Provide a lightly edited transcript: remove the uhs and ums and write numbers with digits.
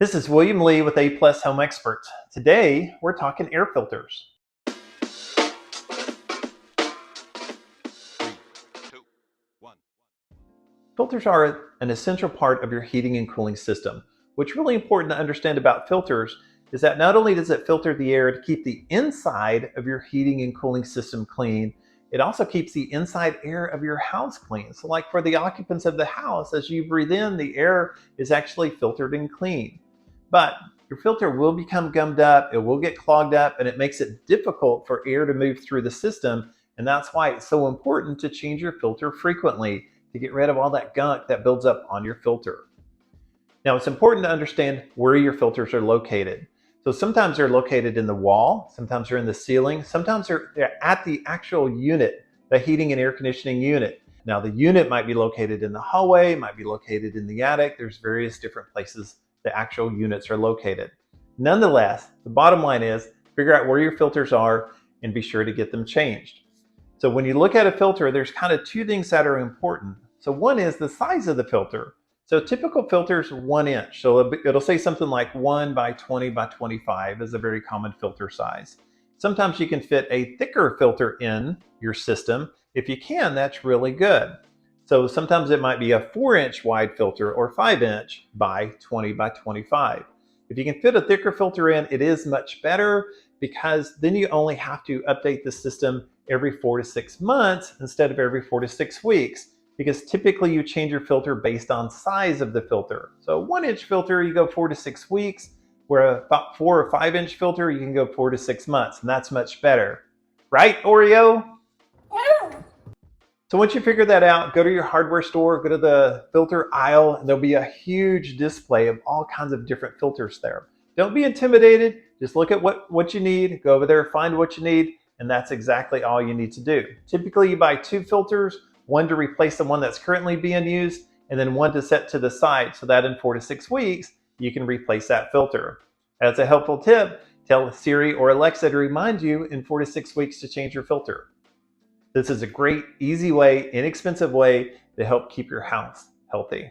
This is William Lee with A Plus Home Experts. Today, we're talking air filters. Three, two, one. Filters are an essential part of your heating and cooling system. What's really important to understand about filters is that not only does it filter the air to keep the inside of your heating and cooling system clean, it also keeps the inside air of your house clean. So like for the occupants of the house, as you breathe in, the air is actually filtered and clean. But your filter will become gummed up, it will get clogged up, and it makes it difficult for air to move through the system. And that's why it's so important to change your filter frequently to get rid of all that gunk that builds up on your filter. Now, it's important to understand where your filters are located. So sometimes they're located in the wall, sometimes they're in the ceiling, sometimes they're at the actual unit, the heating and air conditioning unit. Now, the unit might be located in the hallway, might be located in the attic. There's various different places the actual units are located. Nonetheless, the bottom line is figure out where your filters are and be sure to get them changed. So when you look at a filter, there's kind of two things that are important. So one is the size of the filter. So typical filters 1 inch. So it'll say something like 1 by 20 by 25 is a very common filter size. Sometimes you can fit a thicker filter in your system. If you can, that's really good. So sometimes it might be a 4-inch wide filter or 5-inch by 20 by 25. If you can fit a thicker filter in, it is much better because then you only have to update the system every 4 to 6 months instead of every 4 to 6 weeks, because typically you change your filter based on size of the filter. So a 1-inch filter, you go 4 to 6 weeks, where a 4 or 5-inch filter, you can go 4 to 6 months, and that's much better. Right, Oreo? So once you figure that out, go to your hardware store, go to the filter aisle, and there'll be a huge display of all kinds of different filters there. Don't be intimidated. Just look at what you need, go over there, find what you need, and that's exactly all you need to do. Typically, you buy 2 filters, one to replace the one that's currently being used, and then one to set to the side so that in 4 to 6 weeks, you can replace that filter. As a helpful tip, tell Siri or Alexa to remind you in 4 to 6 weeks to change your filter. This is a great, easy way, inexpensive way to help keep your house healthy.